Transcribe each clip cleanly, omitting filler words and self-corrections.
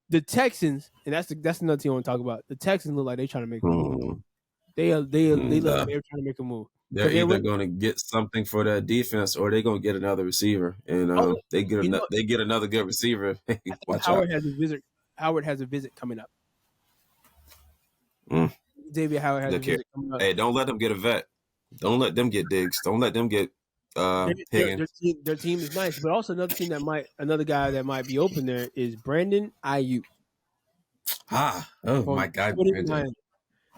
the Texans, and that's another team I want to talk about. The Texans look like they're trying to make a move. They look like they're trying to make a move. They're either going to get something for that defense, or they're going to get another receiver, and they get another good receiver. Watch Howard out. has a visit. Howard has a visit coming up. Xavier Howard has a visit coming up. Hey, don't let them get a vet. Don't let them get Diggs. Don't let them get Higgins. Their team is nice, but also another guy that might be open there is Brandon Ayuk. My God.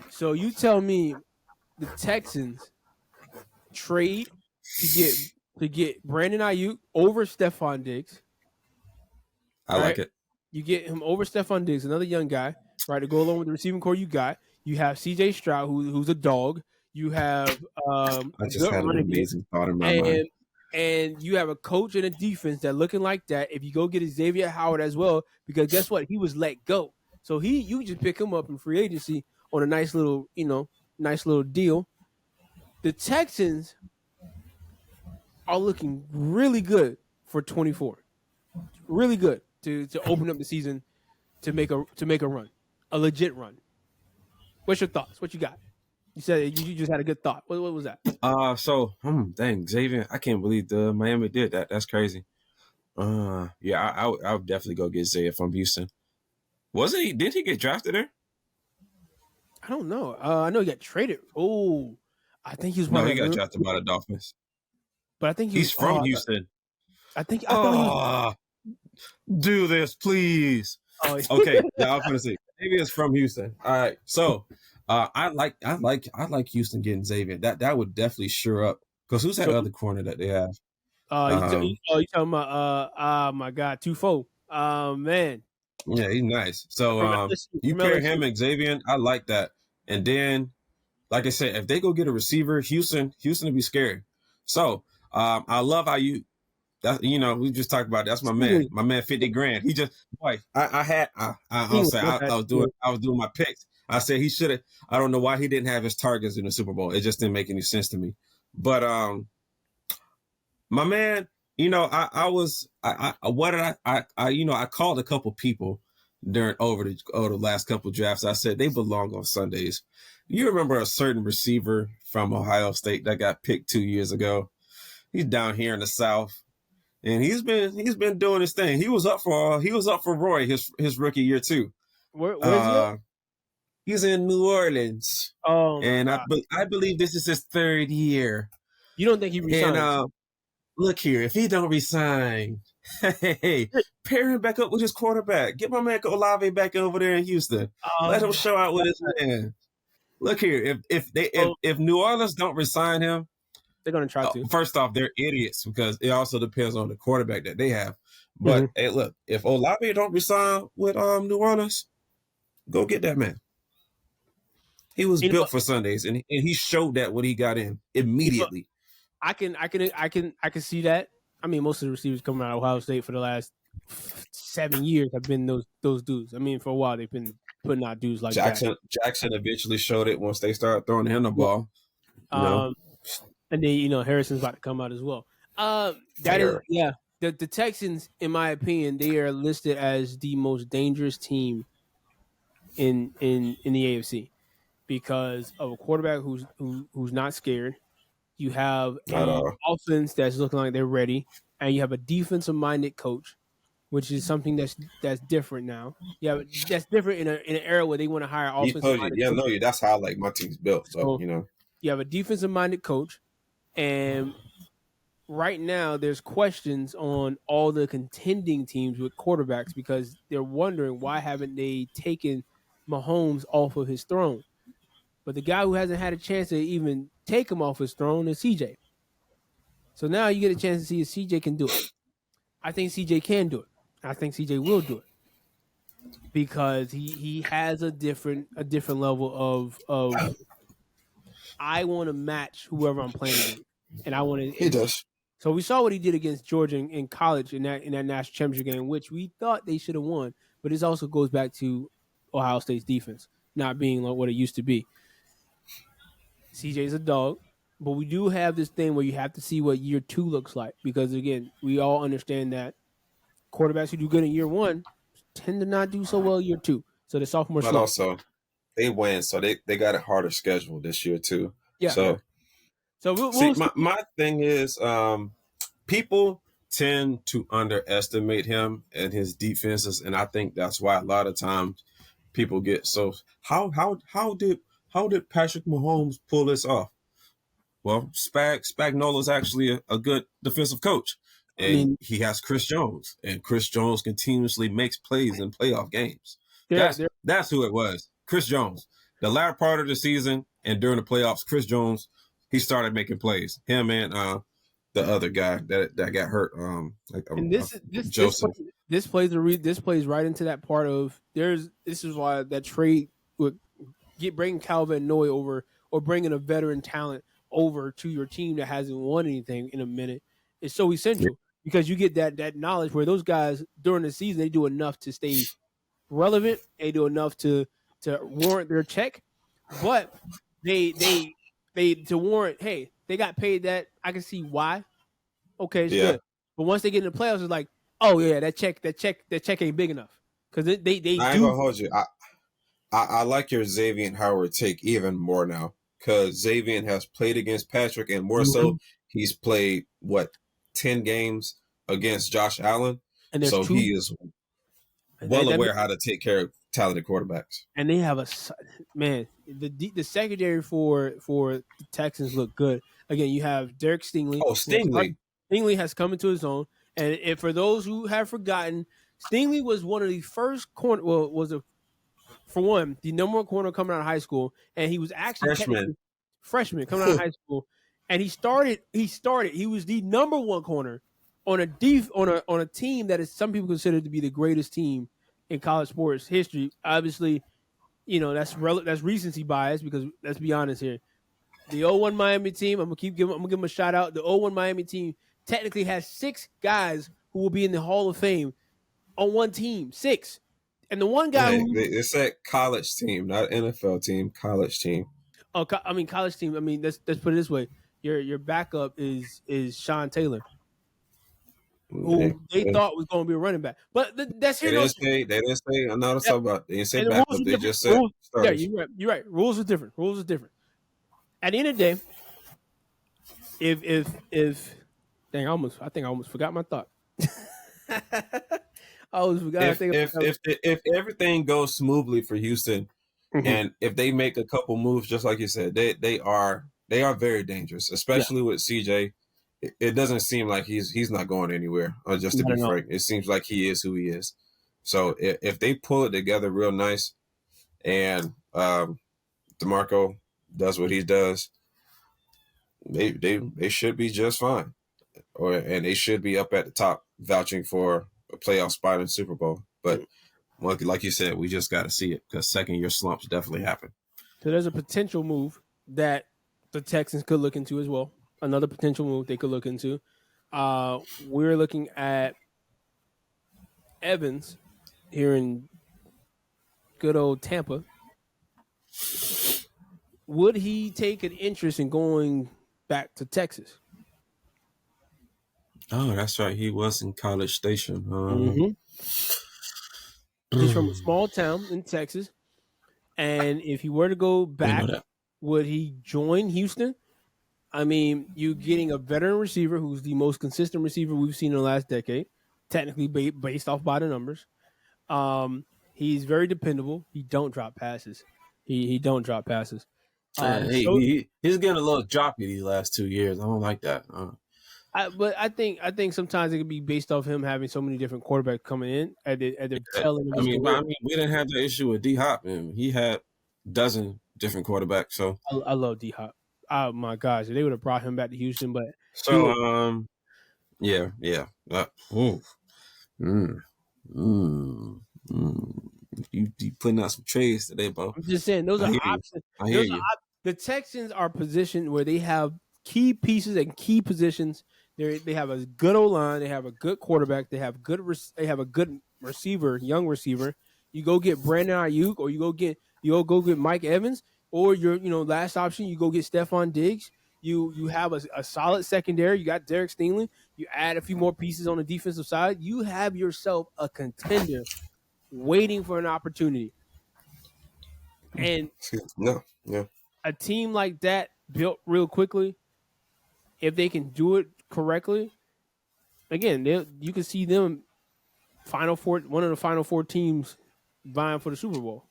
So you tell me the Texans trade to get Brandon Ayuk over Stephon Diggs. I like it. You get him over Stephon Diggs, another young guy, right, to go along with the receiving core you got. You have C.J. Stroud, who's a dog. You have I just had an amazing thought in my mind. And you have a coach and a defense that looking like that. If you go get Xavier Howard as well, because guess what? He was let go. So you just pick him up in free agency on a nice little deal. The Texans are looking really good for 24. Really good to open up the season to make a run, a legit run. What's your thoughts? What you got? You said you just had a good thought. What was that? Dang, Xavier, I can't believe the Miami did that. That's crazy. Yeah, I would definitely go get Xavier from Houston. Wasn't he? Did he get drafted there? I don't know. I know he got traded. Oh, I think he was. No, he got drafted by the Dolphins. But I think he's from Houston. I thought he was. Do this, please. Oh, yeah. Okay, yeah, I was gonna say maybe it's from Houston. All right, so I like Houston getting Xavier. That would definitely sure up, because who's that other corner that they have? You talking about my God, Tufo. Man. Yeah, he's nice. So you pair him and Xavier, I like that. And then, like I said, if they go get a receiver, Houston will be scared. So I love how you. That, we just talked about it. That's my man. My man, $50,000. He just I was doing my picks. I said he should have. I don't know why he didn't have his targets in the Super Bowl. It just didn't make any sense to me. But my man, I called a couple people over the last couple drafts. I said they belong on Sundays. You remember a certain receiver from Ohio State that got picked 2 years ago? He's down here in the South. And he's been doing his thing. He was up for Roy his rookie year too. Where is he at? He's in New Orleans. Oh, and I believe this is his third year. You don't think he resigns? And look here, if he don't resign, hey, pair him back up with his quarterback. Get my man Olave back over there in Houston. Let him show out with his hand. Look here, if New Orleans don't resign him, they're going to try to. First off, they're idiots, because it also depends on the quarterback that they have. But hey, look, if Olave don't resign with New Orleans, go get that man. He was built for Sundays, and he showed that when he got in immediately. I can see that. I mean, most of the receivers coming out of Ohio State for the last 7 years have been those dudes. I mean, for a while they've been putting out dudes like Jackson. Jackson eventually showed it once they started throwing him the ball. And then, Harrison's about to come out as well. The Texans, in my opinion, they are listed as the most dangerous team in the AFC because of a quarterback who's not scared. You have an offense that's looking like they're ready, and you have a defensive-minded coach, which is something that's different now. Yeah, that's different in an era where they want to hire offensive-minded. Yeah, no, that's how my team's built. So you have a defensive-minded coach. And right now, there's questions on all the contending teams with quarterbacks because they're wondering why haven't they taken Mahomes off of his throne. But the guy who hasn't had a chance to even take him off his throne is CJ. So now you get a chance to see if CJ can do it. I think CJ can do it. I think CJ will do it because he has a different level of I want to match whoever I'm playing against, and I want to. He does. So we saw what he did against Georgia in college in that national championship game, which we thought they should have won. But this also goes back to Ohio State's defense not being like what it used to be. CJ's a dog, but we do have this thing where you have to see what year 2 looks like because again, we all understand that quarterbacks who do good in year 1 tend to not do so well year 2. So the sophomore But slump. also, they win, so they got a harder schedule this year too. Yeah. So, yeah. So we'll see. My thing is, people tend to underestimate him and his defenses, and I think that's why a lot of times people get so how did Patrick Mahomes pull this off? Well, Spagnuolo's actually a good defensive coach, and he has Chris Jones, and Chris Jones continuously makes plays in playoff games. That's who it was, Chris Jones. The latter part of the season and during the playoffs, Chris Jones, he started making plays. Him and the other guy that got hurt, Joseph. This plays right into that part of this is why that trade would bringing Calvin Noy over or bringing a veteran talent over to your team that hasn't won anything in a minute is so essential because you get that knowledge where those guys during the season they do enough to stay relevant, they do enough to warrant their check, but they to warrant, hey, they got paid that. I can see why. Okay, it's good. But once they get in the playoffs, it's like, oh yeah, that check ain't big enough because they I ain't gonna hold you. I like your Xavier Howard take even more now because Xavier has played against Patrick and more so he's played 10 games against Josh Allen, and so he is well aware how to take care of talented quarterbacks. And they have the secondary for the Texans look good. Again, you have Derek Stingley. Oh, Stingley. Stingley has come into his own, and for those who have forgotten, Stingley was one of the first corner. Well, for one, the number one corner coming out of high school, and he was actually freshman coming out of high school, and he started. He was the number one corner on a team that is some people consider to be the greatest team in college sports history. Obviously, that's recency bias because let's be honest here, the 0-1 Miami team. I'm gonna give them a shout out. The 0-1 Miami team technically has 6 guys who will be in the Hall of Fame on one team. 6. And the one guy they said college team, not NFL team, college team. Oh, I mean college team. I mean let's put it this way: your backup is Sean Taylor, who they thought was going to be a running back, but that's here. They didn't say. I'm not talking about. They didn't say backup. They just said. Yeah, you're right. Rules are different. At the end of the day, if dang, I think I almost forgot my thought. I always forgot. If everything goes smoothly for Houston, and if they make a couple moves, just like you said, they are very dangerous, especially with CJ. It doesn't seem like he's not going anywhere. Just to be frank, it seems like he is who he is. So if they pull it together real nice, and DeMarco does what he does, they should be just fine, and they should be up at the top, vouching for a playoff spot in Super Bowl. But like you said, we just got to see it because second-year slumps definitely happen. So there's a potential move that the Texans could look into as well. Another potential move they could look into. We're looking at Evans here in good old Tampa. Would he take an interest in going back to Texas? Oh, that's right. He was in College Station. He's from a small town in Texas. And if he were to go back, would he join Houston? I mean, you're getting a veteran receiver who's the most consistent receiver we've seen in the last decade, technically based off by the numbers. He's very dependable. He don't drop passes. He don't drop passes. He's getting a little droppy these last 2 years. I don't like that. But I think sometimes it could be based off him having so many different quarterbacks coming in at the tail end of his career. We didn't have the issue with D Hop, and he had a dozen different quarterbacks. So I love D Hop. Oh my gosh, they would have brought him back to Houston, but yeah. You putting out some trades today, bro. I'm just saying those are options. The Texans are positioned where they have key pieces and key positions. They have a good O-line. They have a good quarterback. They have a good receiver, young receiver. You go get Brandon Ayuk, or you go get Mike Evans, or your last option you go get Stephon Diggs. You have a solid secondary. You got Derek Stingley. You add a few more pieces on the defensive side. You have yourself a contender waiting for an opportunity. And a team like that built real quickly, if they can do it correctly, again, you can see them Final Four, one of the Final Four teams vying for the Super Bowl.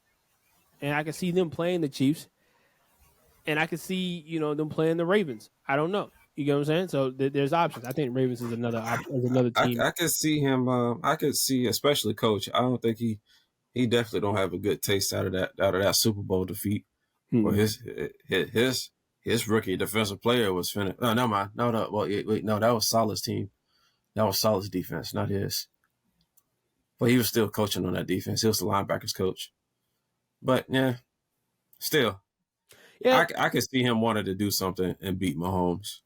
And I can see them playing the Chiefs. And I can see, them playing the Ravens. I don't know. You get what I'm saying? So there's options. I think Ravens is another option, is another team. I could see him. I could see, especially Coach. I don't think he definitely don't have a good taste out of that Super Bowl defeat. Or his rookie defensive player was finished. No, never mind. No, that was Saleh's team. That was Saleh's defense, not his. But he was still coaching on that defense. He was the linebackers coach. But yeah, still, I could see him wanting to do something and beat Mahomes.